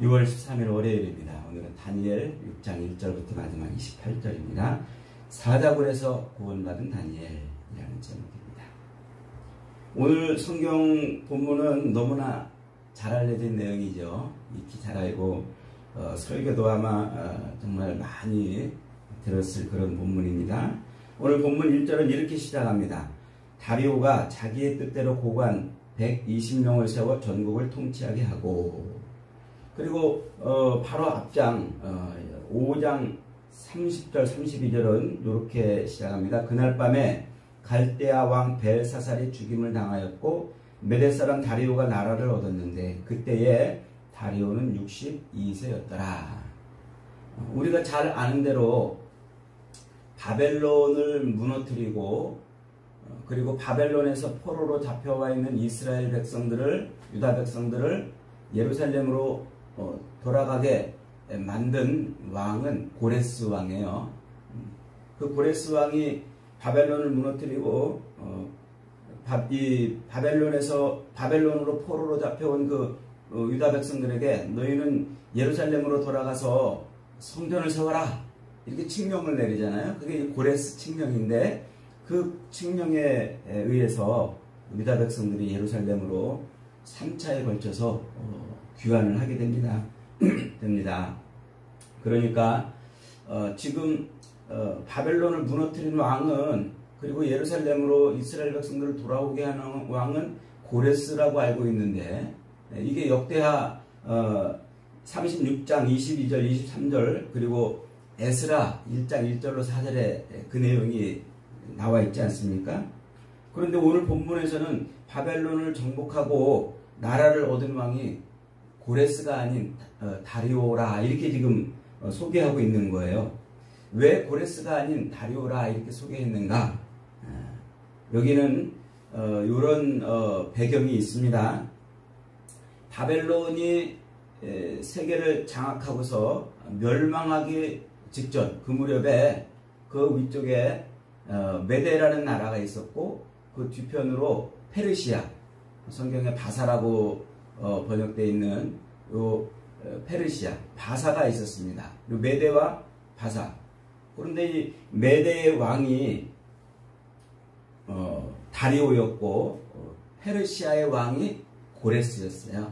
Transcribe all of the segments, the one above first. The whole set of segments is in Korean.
6월 13일 월요일입니다. 오늘은 다니엘 6장 1절부터 마지막 28절입니다. 사자굴에서 구원받은 다니엘이라는 제목입니다. 오늘 성경 본문은 너무나 잘 알려진 내용이죠. 익히 잘 알고 설교도 아마 정말 많이 들었을 그런 본문입니다. 오늘 본문 1절은 이렇게 시작합니다. 다리오가 자기의 뜻대로 고관 120명을 세워 전국을 통치하게 하고, 그리고 바로 앞장 5장 30절 32절은 이렇게 시작합니다. 그날 밤에 갈대아 왕 벨사살이 죽임을 당하였고 메대 사람 다리오가 나라를 얻었는데 그때에 다리오는 62세였더라. 우리가 잘 아는 대로 바벨론을 무너뜨리고 그리고 바벨론에서 포로로 잡혀와 있는 이스라엘 백성들을, 유다 백성들을 예루살렘으로 돌아가게 만든 왕은 고레스 왕이에요. 그 고레스 왕이 바벨론을 무너뜨리고 이 바벨론으로 포로로 잡혀온 그 유다 백성들에게 너희는 예루살렘으로 돌아가서 성전을 세워라 이렇게 칙령을 내리잖아요. 그게 고레스 칙령인데 그 칙령에 의해서 유다 백성들이 예루살렘으로 3차에 걸쳐서 귀환을 하게 됩니다. 그러니까 지금 바벨론을 무너뜨린 왕은, 그리고 예루살렘으로 이스라엘 백성들을 돌아오게 하는 왕은 고레스라고 알고 있는데, 이게 역대하 36장 22절 23절 그리고 에스라 1장 1절로 4절에 그 내용이 나와 있지 않습니까? 그런데 오늘 본문에서는 바벨론을 정복하고 나라를 얻은 왕이 고레스가 아닌 다리오라 이렇게 지금 소개하고 있는 거예요. 왜 고레스가 아닌 다리오라 이렇게 소개했는가? 여기는 이런 배경이 있습니다. 바벨론이 세계를 장악하고서 멸망하기 직전 그 무렵에 그 위쪽에 메데라는 나라가 있었고 그 뒤편으로 페르시아, 성경에 바사라고 번역되어 있는 요 페르시아, 바사가 있었습니다. 요 메데와 바사. 그런데 이 메데의 왕이 다리오였고 페르시아의 왕이 고레스였어요.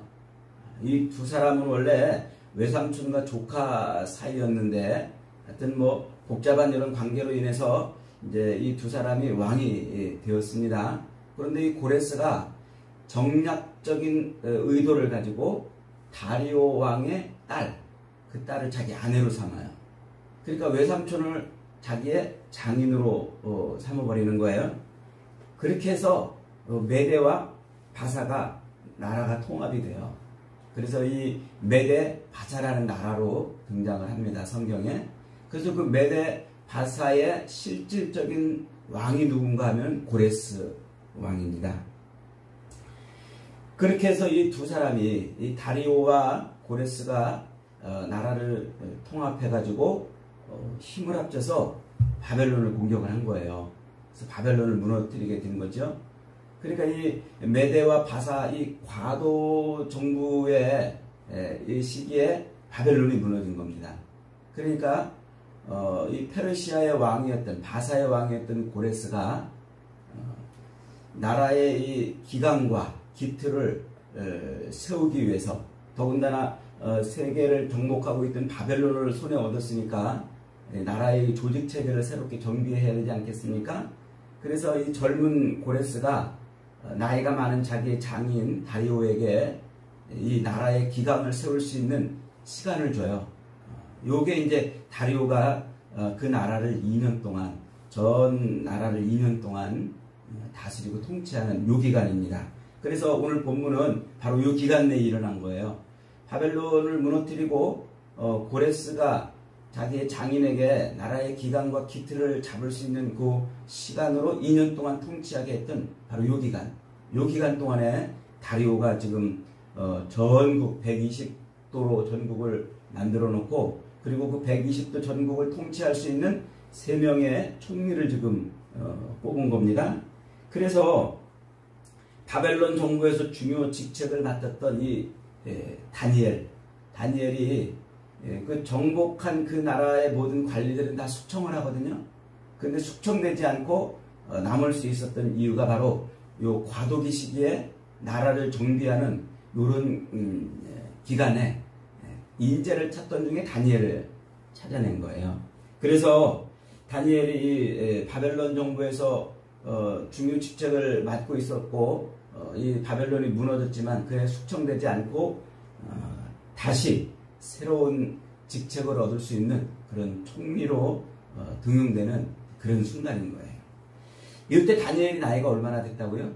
이 두 사람은 원래 외삼촌과 조카 사이였는데 하여튼 뭐 복잡한 이런 관계로 인해서 이제 이 두 사람이 왕이 되었습니다. 그런데 이 고레스가 정략적인 의도를 가지고 다리오 왕의 딸, 그 딸을 자기 아내로 삼아요. 그러니까 외삼촌을 자기의 장인으로 삼아버리는 거예요. 그렇게 해서 메대와 바사가 나라가 통합이 돼요. 그래서 이 메대 바사라는 나라로 등장을 합니다, 성경에. 그래서 그 메대 바사의 실질적인 왕이 누군가 하면 고레스 왕입니다. 그렇게 해서 이 두 사람이, 이 다리오와 고레스가 나라를 통합해가지고 힘을 합쳐서 바벨론을 공격을 한 거예요. 그래서 바벨론을 무너뜨리게 된 거죠. 그러니까 이 메대와 바사 이 과도 정부의 이 시기에 바벨론이 무너진 겁니다. 그러니까 이 페르시아의 왕이었던, 바사의 왕이었던 고레스가 나라의 이 기강과 기틀을 세우기 위해서, 더군다나 세계를 정복하고 있던 바벨론을 손에 얻었으니까 나라의 조직 체계를 새롭게 정비해야 되지 않겠습니까? 그래서 이 젊은 고레스가 나이가 많은 자기의 장인 다리오에게 이 나라의 기강을 세울 수 있는 시간을 줘요. 요게 이제 다리오가 그 나라를 2년 동안, 전 나라를 2년 동안 다스리고 통치하는 요 기간입니다. 그래서 오늘 본문은 바로 요 기간 내에 일어난 거예요. 바벨론을 무너뜨리고 고레스가 자기의 장인에게 나라의 기강과 기틀을 잡을 수 있는 그 시간으로 2년 동안 통치하게 했던 바로 요 기간. 요 기간 동안에 다리오가 지금 전국 120도로 전국을 만들어 놓고, 그리고 그 120도 전국을 통치할 수 있는 3명의 총리를 지금 뽑은 겁니다. 그래서 바벨론 정부에서 중요 직책을 맡았던 이 다니엘, 다니엘이 그 정복한 그 나라의 모든 관리들은 다 숙청을 하거든요. 근데 숙청되지 않고 남을 수 있었던 이유가 바로 요 과도기 시기에 나라를 정비하는 요런 기간에 인재를 찾던 중에 다니엘을 찾아낸 거예요. 그래서 다니엘이 바벨론 정부에서 중요 직책을 맡고 있었고 이 바벨론이 무너졌지만 그에 숙청되지 않고 다시 새로운 직책을 얻을 수 있는 그런 총리로 등용되는 그런 순간인 거예요. 이때 다니엘이 나이가 얼마나 됐다고요?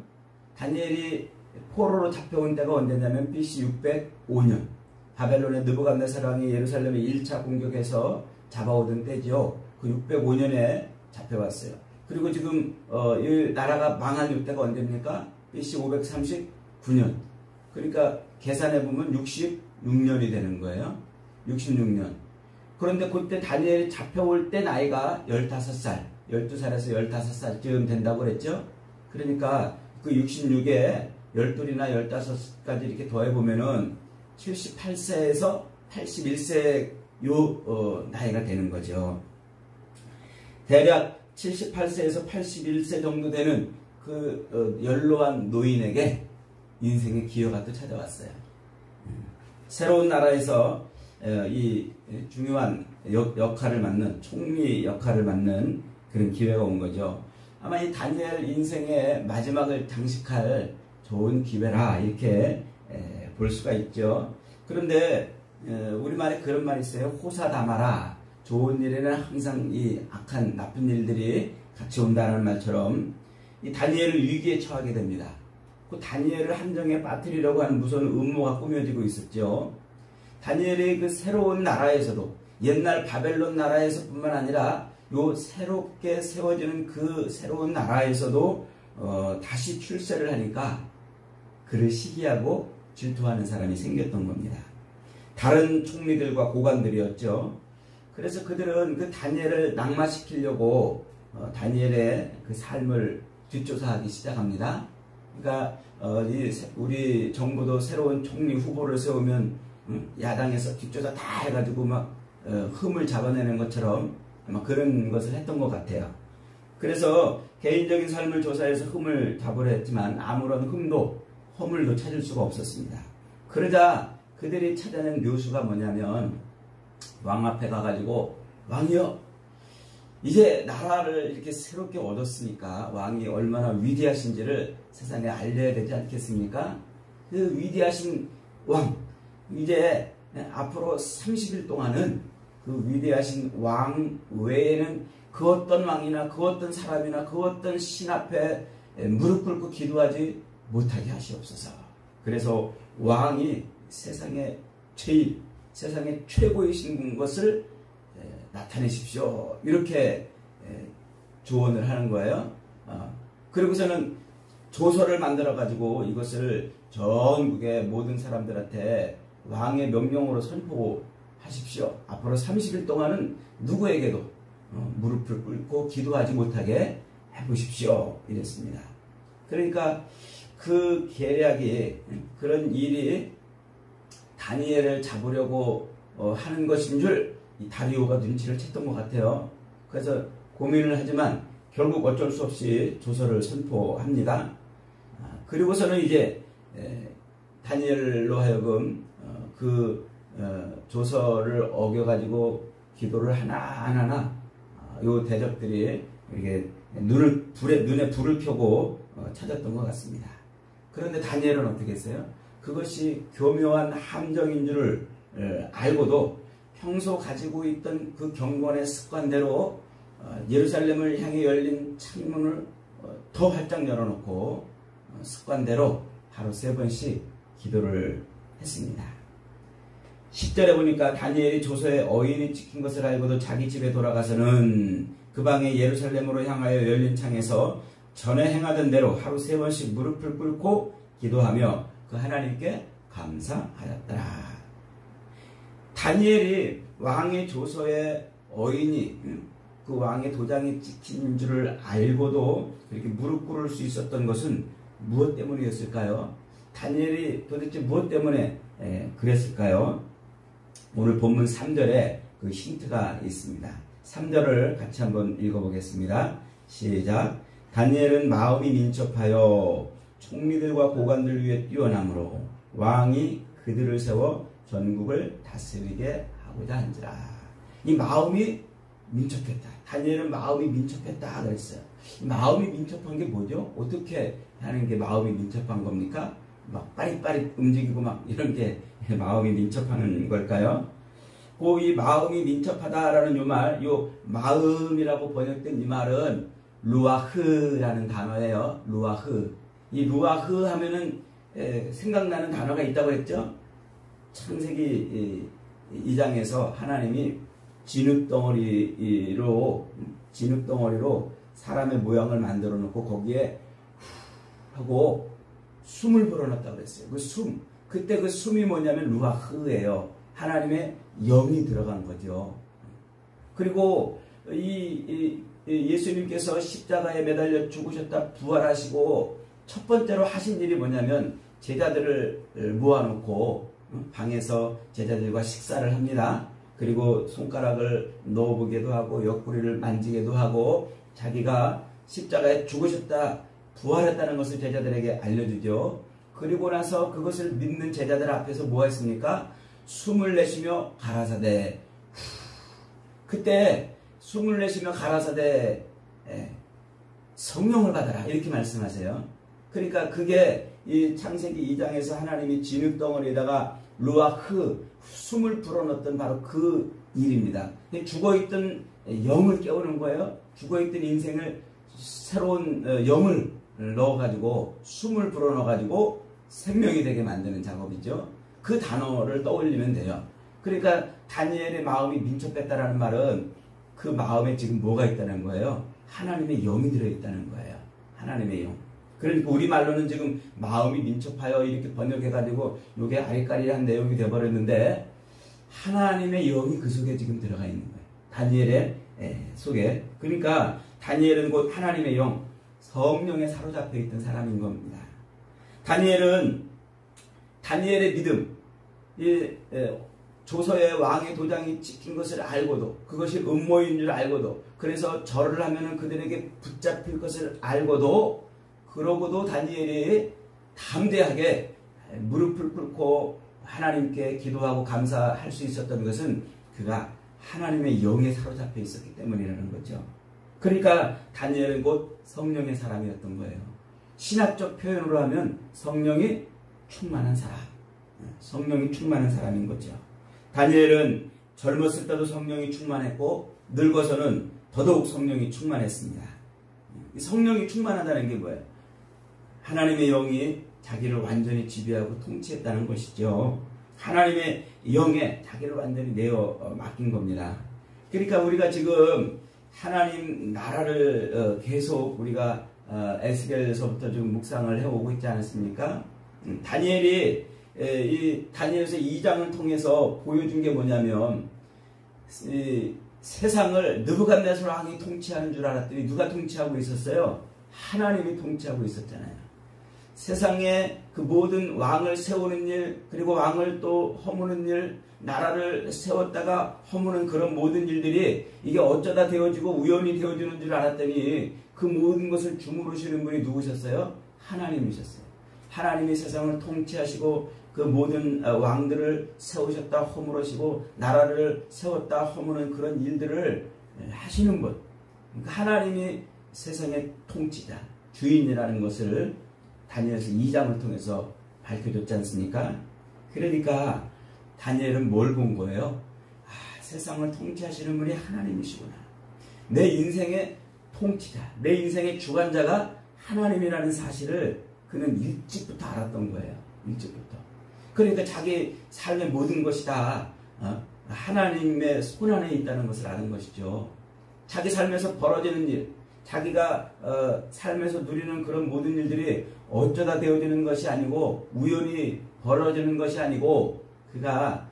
다니엘이 포로로 잡혀온 때가 언제냐면 BC 605년 바벨론의 느부갓네살 왕이 예루살렘에 1차 공격해서 잡아오던 때죠. 그 605년에 잡혀왔어요. 그리고 지금 이 나라가 망한 이때가 언제입니까? BC 539년. 그러니까 계산해 보면 66년이 되는 거예요. 66년. 그런데 그때 다니엘이 잡혀올 때 나이가 15살, 12살에서 15살쯤 된다고 그랬죠? 그러니까 그 66에 12이나 15까지 이렇게 더해보면은 78세에서 81세 나이가 되는 거죠. 대략 78세에서 81세 정도 되는 그 연로한 노인에게 인생의 기회가 또 찾아왔어요. 새로운 나라에서 이 중요한 역할을 맡는 총리 역할을 맡는 그런 기회가 온 거죠. 아마 이 다니엘 인생의 마지막을 장식할 좋은 기회라 이렇게 볼 수가 있죠. 그런데 우리말에 그런 말이 있어요. 호사다마라. 좋은 일에는 항상 이 악한 나쁜 일들이 같이 온다는 말처럼 이 다니엘을 위기에 처하게 됩니다. 그 다니엘을 함정에 빠뜨리려고 하는 무서운 음모가 꾸며지고 있었죠. 다니엘의 그 새로운 나라에서도 옛날 바벨론 나라에서 뿐만 아니라 요 새롭게 세워지는 그 새로운 나라에서도 다시 출세를 하니까 그를 시기하고 질투하는 사람이 생겼던 겁니다. 다른 총리들과 고관들이었죠. 그래서 그들은 그 다니엘을 낙마시키려고 다니엘의 그 삶을 뒷조사하기 시작합니다. 그러니까 우리 정부도 새로운 총리 후보를 세우면 야당에서 뒷조사 다 해가지고 막 흠을 잡아내는 것처럼 아마 그런 것을 했던 것 같아요. 그래서 개인적인 삶을 조사해서 흠을 잡으려 했지만 아무런 흠도 허물도 찾을 수가 없었습니다. 그러자 그들이 찾아낸 묘수가 뭐냐면 왕 앞에 가가지고 왕이여 이제 나라를 이렇게 새롭게 얻었으니까 왕이 얼마나 위대하신지를 세상에 알려야 되지 않겠습니까? 그 위대하신 왕 이제 앞으로 30일 동안은 그 위대하신 왕 외에는 그 어떤 왕이나 그 어떤 사람이나 그 어떤 신 앞에 무릎 꿇고 기도하지 못하게 하시옵소서. 그래서 왕이 세상의 최고이신 것을 나타내십시오. 이렇게 조언을 하는 거예요. 그리고서는 조서를 만들어 가지고 이것을 전국의 모든 사람들한테 왕의 명령으로 선포하십시오. 앞으로 30일 동안은 누구에게도 무릎을 꿇고 기도하지 못하게 해보십시오. 이랬습니다. 그러니까 그 계략이 그런 일이 다니엘을 잡으려고 하는 것인 줄 이 다리오가 눈치를 챘던 것 같아요. 그래서 고민을 하지만 결국 어쩔 수 없이 조서를 선포합니다. 그리고서는 이제 다니엘로 하여금 그 조서를 어겨가지고 기도를 하나하나 요 대적들이 이렇게 눈에 불을 켜고 찾았던 것 같습니다. 그런데 다니엘은 어떻게 했어요? 그것이 교묘한 함정인 줄을 알고도 평소 가지고 있던 그 경건의 습관대로 예루살렘을 향해 열린 창문을 더 활짝 열어놓고 습관대로 하루 3번씩 기도를 했습니다. 10절에 보니까 다니엘이 조서에 어인이 찍힌 것을 알고도 자기 집에 돌아가서는 그 방에 예루살렘으로 향하여 열린 창에서 전에 행하던 대로 하루 3번씩 무릎을 꿇고 기도하며 그 하나님께 감사하였더라. 다니엘이 왕의 조서에 어인이 그 왕의 도장이 찍힌 줄을 알고도 이렇게 무릎 꿇을 수 있었던 것은 무엇 때문이었을까요? 다니엘이 도대체 무엇 때문에 그랬을까요? 오늘 본문 3절에 그 힌트가 있습니다. 3절을 같이 한번 읽어보겠습니다. 시작. 다니엘은 마음이 민첩하여 총리들과 고관들 위에 뛰어남으로 왕이 그들을 세워 전국을 다스리게 하고자 한지라. 이 마음이 민첩했다. 다니엘은 마음이 민첩했다 그랬어요. 마음이 민첩한 게 뭐죠? 어떻게 하는 게 마음이 민첩한 겁니까? 막 빠릿빠릿 움직이고 막 이런 게 마음이 민첩한 걸까요? 이 마음이 민첩하다라는 요 마음이라고 번역된 이 말은 루아흐라는 단어예요. 루아흐. 이 루아흐 하면은 생각나는 단어가 있다고 했죠? 창세기 2장에서 하나님이 진흙덩어리로 사람의 모양을 만들어 놓고 거기에 하고 숨을 불어넣었다고 그랬어요. 그 숨. 그때 그 숨이 뭐냐면 루아흐예요. 하나님의 영이 들어간 거죠. 그리고 예수님께서 십자가에 매달려 죽으셨다 부활하시고 첫 번째로 하신 일이 뭐냐면 제자들을 모아놓고 방에서 제자들과 식사를 합니다. 그리고 손가락을 넣어보기도 하고 옆구리를 만지기도 하고 자기가 십자가에 죽으셨다 부활했다는 것을 제자들에게 알려주죠. 그리고 나서 그것을 믿는 제자들 앞에서 뭐 했습니까? 숨을 내쉬며 가라사대. 그때 숨을 내쉬며 가라사대 성령을 받아라 이렇게 말씀하세요. 그러니까 그게 이 창세기 2장에서 하나님이 진흙덩어리에다가 루아흐 숨을 불어넣었던 바로 그 일입니다. 죽어있던 영을 깨우는 거예요. 죽어있던 인생을 새로운 영을 넣어가지고 숨을 불어넣어가지고 생명이 되게 만드는 작업이죠. 그 단어를 떠올리면 돼요. 그러니까 다니엘의 마음이 민첩했다라는 말은 그 마음에 지금 뭐가 있다는 거예요? 하나님의 영이 들어있다는 거예요. 하나님의 영. 그러니까 우리말로는 지금 마음이 민첩하여 이렇게 번역해가지고 이게 아리까리한 내용이 되어버렸는데 하나님의 영이 그 속에 지금 들어가 있는 거예요. 다니엘의 속에. 그러니까 다니엘은 곧 하나님의 영, 성령에 사로잡혀 있던 사람인 겁니다. 다니엘의 믿음, 조서의 왕의 도장이 찍힌 것을 알고도 그것이 음모인 줄 알고도 그래서 절을 하면은 그들에게 붙잡힐 것을 알고도 그러고도 다니엘이 담대하게 무릎을 꿇고 하나님께 기도하고 감사할 수 있었던 것은 그가 하나님의 영에 사로잡혀 있었기 때문이라는 거죠. 그러니까 다니엘은 곧 성령의 사람이었던 거예요. 신학적 표현으로 하면 성령이 충만한 사람, 성령이 충만한 사람인 거죠. 다니엘은 젊었을 때도 성령이 충만했고 늙어서는 더더욱 성령이 충만했습니다. 성령이 충만하다는 게 뭐예요? 하나님의 영이 자기를 완전히 지배하고 통치했다는 것이죠. 하나님의 영에 자기를 완전히 내어 맡긴 겁니다. 그러니까 우리가 지금 하나님 나라를 계속 우리가 에스겔에서부터 좀 묵상을 해오고 있지 않습니까? 다니엘이 이 다니엘서 2장을 통해서 보여준 게 뭐냐면 이 세상을 느부갓네살 왕이 통치하는 줄 알았더니 누가 통치하고 있었어요? 하나님이 통치하고 있었잖아요. 세상에 그 모든 왕을 세우는 일, 그리고 왕을 또 허무는 일, 나라를 세웠다가 허무는 그런 모든 일들이 이게 어쩌다 되어지고 우연히 되어지는 줄 알았더니 그 모든 것을 주무르시는 분이 누구셨어요? 하나님이셨어요. 하나님이 세상을 통치하시고 그 모든 왕들을 세우셨다 허물으시고 나라를 세웠다 허무는 그런 일들을 하시는 분. 그러니까 하나님이 세상의 통치자, 주인이라는 것을 다니엘서 2장을 통해서 밝혀줬지 않습니까? 그러니까 다니엘은 뭘 본 거예요? 세상을 통치하시는 분이 하나님이시구나. 내 인생의 통치자, 내 인생의 주관자가 하나님이라는 사실을 그는 일찍부터 알았던 거예요. 일찍부터. 그러니까 자기 삶의 모든 것이 다 하나님의 손 안에 있다는 것을 아는 것이죠. 자기 삶에서 벌어지는 일, 자기가 삶에서 누리는 그런 모든 일들이 어쩌다 되어지는 것이 아니고 우연히 벌어지는 것이 아니고 그가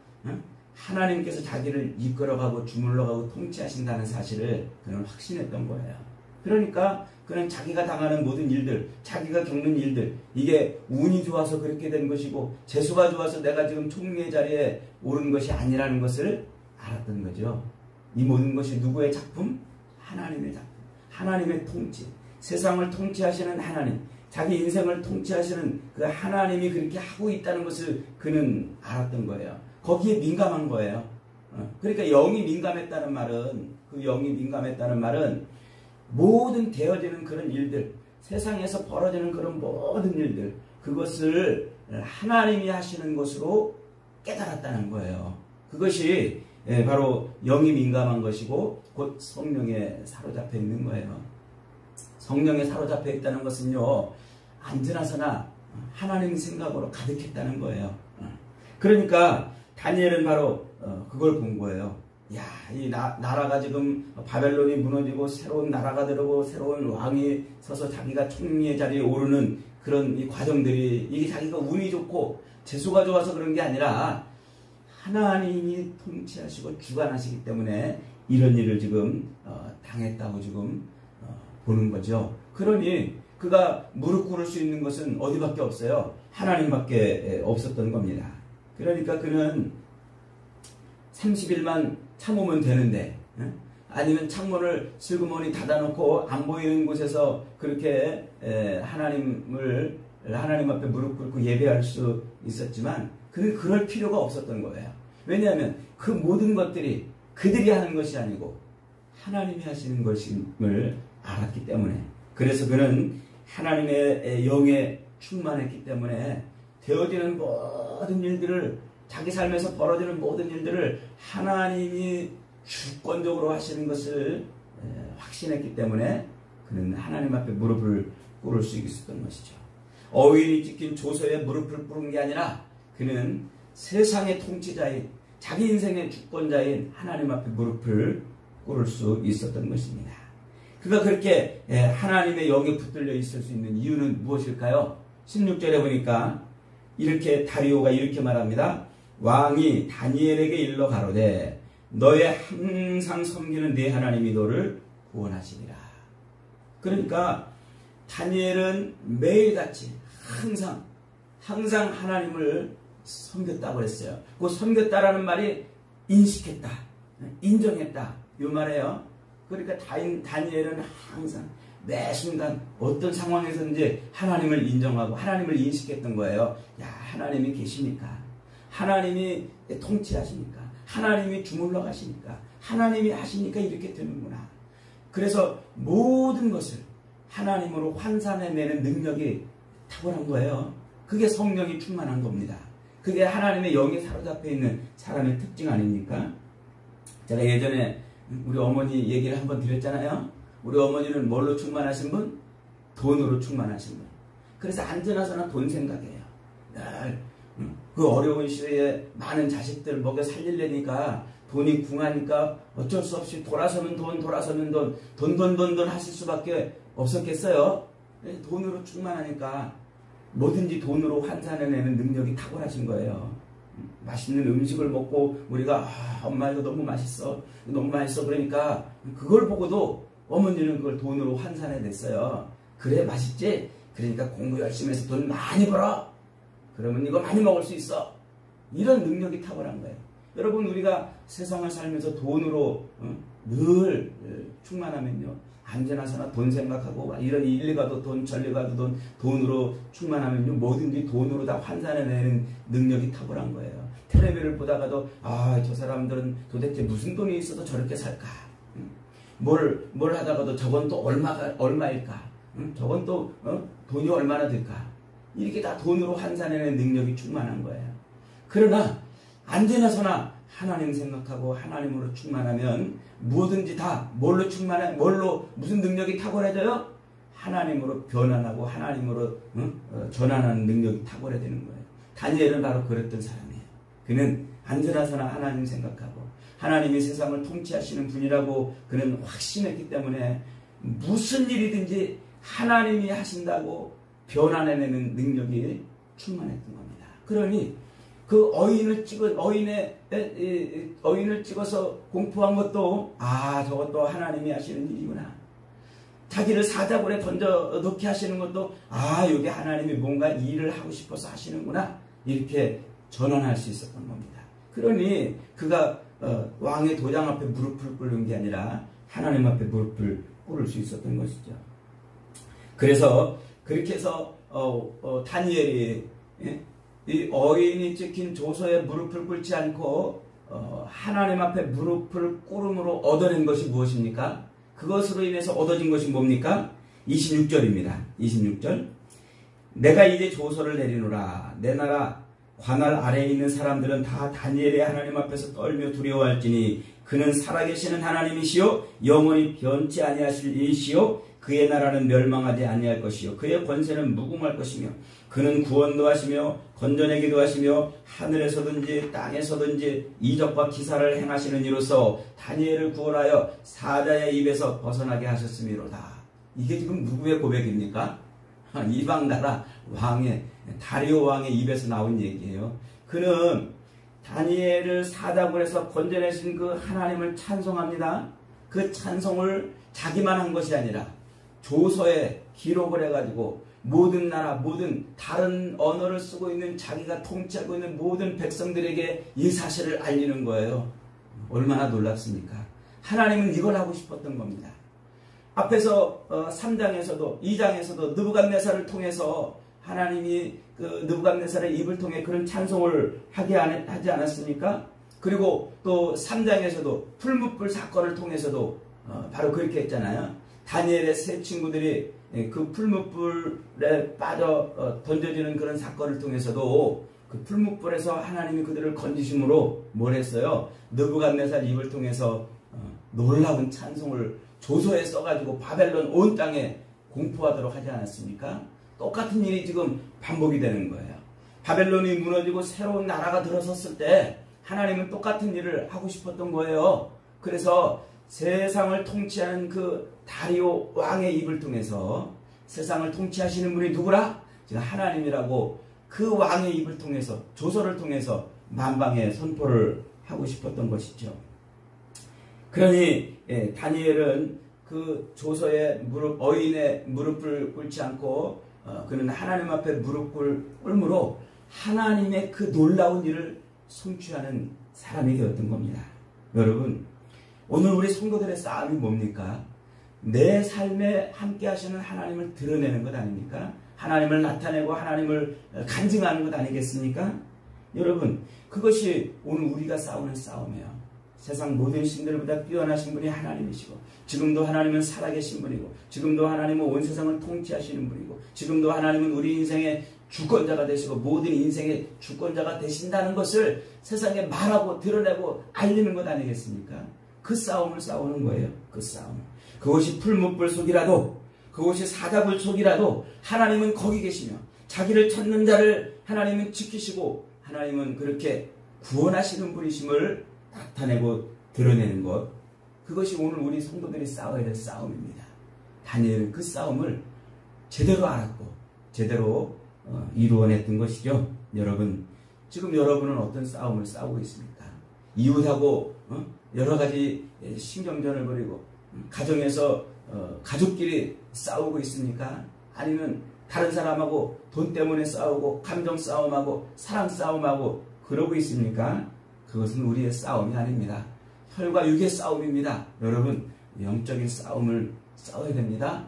하나님께서 자기를 이끌어가고 주물러가고 통치하신다는 사실을 그는 확신했던 거예요. 그러니까 그는 자기가 당하는 모든 일들, 자기가 겪는 일들, 이게 운이 좋아서 그렇게 된 것이고 재수가 좋아서 내가 지금 총리의 자리에 오른 것이 아니라는 것을 알았던 거죠. 이 모든 것이 누구의 작품? 하나님의 작품. 하나님의 통치. 세상을 통치하시는 하나님, 자기 인생을 통치하시는 그 하나님이 그렇게 하고 있다는 것을 그는 알았던 거예요. 거기에 민감한 거예요. 그러니까 영이 민감했다는 말은, 그 영이 민감했다는 말은 모든 되어지는 그런 일들, 세상에서 벌어지는 그런 모든 일들, 그것을 하나님이 하시는 것으로 깨달았다는 거예요. 그것이 바로 영이 민감한 것이고 곧 성령에 사로잡혀 있는 거예요. 성령에 사로잡혀 있다는 것은요, 언제나서나 하나님 생각으로 가득했다는 거예요. 그러니까 다니엘은 바로 그걸 본 거예요. 야, 이 나라가 지금 바벨론이 무너지고 새로운 나라가 들어오고 새로운 왕이 서서 자기가 총리의 자리에 오르는 그런 이 과정들이, 이게 자기가 운이 좋고 재수가 좋아서 그런 게 아니라 하나님이 통치하시고 주관하시기 때문에 이런 일을 지금 당했다고 지금 보는 거죠. 그러니 그가 무릎 꿇을 수 있는 것은 어디밖에 없어요? 하나님밖에 없었던 겁니다. 그러니까 그는 30일만 참으면 되는데, 아니면 창문을 슬그머니 닫아놓고 안 보이는 곳에서 그렇게 하나님 앞에 무릎 꿇고 예배할 수 있었지만 그는 그럴 필요가 없었던 거예요. 왜냐하면 그 모든 것들이 그들이 하는 것이 아니고 하나님이 하시는 것임을 알았기 때문에, 그래서 그는 하나님의 영에 충만했기 때문에 되어지는 모든 일들을, 자기 삶에서 벌어지는 모든 일들을 하나님이 주권적으로 하시는 것을 확신했기 때문에 그는 하나님 앞에 무릎을 꿇을 수 있었던 것이죠. 어윈이 찍힌 조서에 무릎을 꿇은 게 아니라 그는 세상의 통치자인, 자기 인생의 주권자인 하나님 앞에 무릎을 꿇을 수 있었던 것입니다. 그가 그렇게 하나님의 영에 붙들려 있을 수 있는 이유는 무엇일까요? 16절에 보니까 이렇게 다리오가 이렇게 말합니다. 왕이 다니엘에게 일러 가로되 너의 항상 섬기는 네 하나님이 너를 구원하시리라. 그러니까 다니엘은 매일같이 항상 하나님을 섬겼다고 했어요. 그 섬겼다라는 말이 인식했다, 인정했다, 이 말이에요. 그러니까 다니엘은 항상 매 순간 어떤 상황에서든지 하나님을 인정하고 하나님을 인식했던 거예요. 야, 하나님이 계시니까, 하나님이 통치하시니까, 하나님이 주물러 가시니까, 하나님이 하시니까 이렇게 되는구나. 그래서 모든 것을 하나님으로 환산해내는 능력이 탁월한 거예요. 그게 성령이 충만한 겁니다. 그게 하나님의 영에 사로잡혀 있는 사람의 특징 아닙니까? 제가 예전에 우리 어머니 얘기를 한번 드렸잖아요. 우리 어머니는 뭘로 충만하신 분? 돈으로 충만하신 분. 그래서 언제나서나 돈 생각해요. 그 어려운 시대에 많은 자식들 먹여 살리려니까 돈이 궁하니까 어쩔 수 없이 돌아서는 돈 하실 수밖에 없었겠어요. 돈으로 충만하니까 뭐든지 돈으로 환산해내는 능력이 탁월하신 거예요. 맛있는 음식을 먹고 우리가 엄마 이거 너무 맛있어 그러니까 그걸 보고도 어머니는 그걸 돈으로 환산해냈어요. 그래 맛있지? 그러니까 공부 열심히 해서 돈 많이 벌어. 그러면 이거 많이 먹을 수 있어. 이런 능력이 탁월한 거예요. 여러분, 우리가 세상을 살면서 돈으로 늘 충만하면요, 언제나서나 돈 생각하고 이런 일리 가도 돈, 저리 가도 돈으로 충만하면요, 뭐든지 돈으로 다 환산해내는 능력이 탁월한 거예요. 텔레비를 보다가도 저 사람들은 도대체 무슨 돈이 있어도 저렇게 살까? 뭘 하다가도 저건 또 얼마일까? 저건 또 돈이 얼마나 들까? 이렇게 다 돈으로 환산해내는 능력이 충만한 거예요. 그러나 언제나서나 하나님 생각하고 하나님으로 충만하면 뭐든지 다 뭘로 충만해? 무슨 능력이 탁월해져요? 하나님으로 변환하고 하나님으로 전환하는 능력이 탁월해지는 거예요. 다니엘은 바로 그랬던 사람이에요. 그는 언제나서나 하나님 생각하고 하나님이 세상을 통치하시는 분이라고 그는 확신했기 때문에 무슨 일이든지 하나님이 하신다고 변환해내는 능력이 충만했던 겁니다. 그러니 그 어인을 찍어서 공포한 것도 저것도 하나님이 하시는 일이구나. 자기를 사자굴에 던져 넣게 하시는 것도 여기 하나님이 뭔가 일을 하고 싶어서 하시는구나 이렇게 전환할 수 있었던 겁니다. 그러니 그가 왕의 도장 앞에 무릎을 꿇는 게 아니라 하나님 앞에 무릎을 꿇을 수 있었던 것이죠. 그래서 그렇게 해서 다니엘이 이 어인이 찍힌 조서에 무릎을 꿇지 않고 하나님 앞에 무릎을 꿇음으로 얻어낸 것이 무엇입니까? 그것으로 인해서 얻어진 것이 뭡니까? 26절입니다. 26절. 내가 이제 조서를 내리노라. 내 나라 관할 아래에 있는 사람들은 다 다니엘의 하나님 앞에서 떨며 두려워할지니 그는 살아계시는 하나님이시요 영원히 변치 아니하실 이시요 그의 나라는 멸망하지 아니할 것이요 그의 권세는 무궁할 것이며 그는 구원도 하시며 건져내기도 하시며 하늘에서든지 땅에서든지 이적과 기사를 행하시는 이로써 다니엘을 구원하여 사자의 입에서 벗어나게 하셨음이로다. 이게 지금 누구의 고백입니까? 이방 나라 왕의 다리오 왕의 입에서 나온 얘기예요. 그는 다니엘을 사자굴에서 건져내신 그 하나님을 찬송합니다. 그 찬송을 자기만 한 것이 아니라 조서에 기록을 해가지고 모든 나라, 모든 다른 언어를 쓰고 있는 자기가 통치하고 있는 모든 백성들에게 이 사실을 알리는 거예요. 얼마나 놀랍습니까? 하나님은 이걸 하고 싶었던 겁니다. 앞에서 3장에서도 2장에서도 느부갓네살을 통해서 하나님이 그 느부갓네살의 입을 통해 그런 찬송을 하지 않았습니까? 그리고 또 3장에서도 풀무불 사건을 통해서도 바로 그렇게 했잖아요. 다니엘의 세 친구들이 그 풀무불에 빠져 던져지는 그런 사건을 통해서도 그 풀무불에서 하나님이 그들을 건지심으로 뭘 했어요? 느부갓네살 입을 통해서 놀라운 찬송을 조서에 써가지고 바벨론 온 땅에 공포하도록 하지 않았습니까? 똑같은 일이 지금 반복이 되는 거예요. 바벨론이 무너지고 새로운 나라가 들어섰을 때 하나님은 똑같은 일을 하고 싶었던 거예요. 그래서 세상을 통치하는 그 다리오 왕의 입을 통해서 세상을 통치하시는 분이 누구라? 지금 하나님이라고 그 왕의 입을 통해서 조서를 통해서 만방에 선포를 하고 싶었던 것이죠. 그러니 다니엘은 그 조서의 어인의 무릎을 꿇지 않고 그는 하나님 앞에 무릎 꿇음으로 하나님의 그 놀라운 일을 성취하는 사람이 되었던 겁니다. 여러분, 오늘 우리 성도들의 싸움이 뭡니까? 내 삶에 함께 하시는 하나님을 드러내는 것 아닙니까? 하나님을 나타내고 하나님을 간증하는 것 아니겠습니까? 여러분, 그것이 오늘 우리가 싸우는 싸움이에요. 세상 모든 신들보다 뛰어나신 분이 하나님이시고 지금도 하나님은 살아계신 분이고 지금도 하나님은 온 세상을 통치하시는 분이고 지금도 하나님은 우리 인생의 주권자가 되시고 모든 인생의 주권자가 되신다는 것을 세상에 말하고 드러내고 알리는 것 아니겠습니까? 그 싸움을 싸우는 거예요. 그 싸움. 그것이 풀무불 속이라도 그것이 사자굴 속이라도 하나님은 거기 계시며 자기를 찾는 자를 하나님은 지키시고 하나님은 그렇게 구원하시는 분이심을 나타내고 드러내는 것, 그것이 오늘 우리 성도들이 싸워야 될 싸움입니다. 다니엘은 그 싸움을 제대로 알았고 제대로 이루어냈던 것이죠. 여러분, 지금 여러분은 어떤 싸움을 싸우고 있습니까? 이웃하고 여러 가지 신경전을 벌이고 가정에서 가족끼리 싸우고 있습니까? 아니면 다른 사람하고 돈 때문에 싸우고 감정 싸움하고 사랑 싸움하고 그러고 있습니까? 그것은 우리의 싸움이 아닙니다. 혈과 육의 싸움입니다. 여러분, 영적인 싸움을 싸워야 됩니다.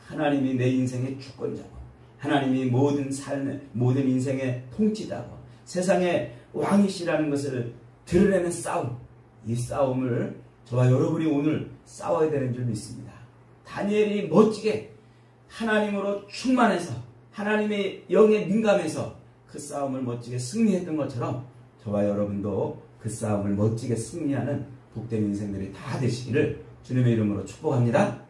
하나님이 내 인생의 주권자고 하나님이 모든 삶의 모든 인생의 통치자고 세상의 왕이시라는 것을 드러내는 싸움, 이 싸움을 저와 여러분이 오늘 싸워야 되는 줄 믿습니다. 다니엘이 멋지게 하나님으로 충만해서 하나님의 영에 민감해서 그 싸움을 멋지게 승리했던 것처럼 저와 여러분도 그 싸움을 멋지게 승리하는 복된 인생들이 다 되시기를 주님의 이름으로 축복합니다.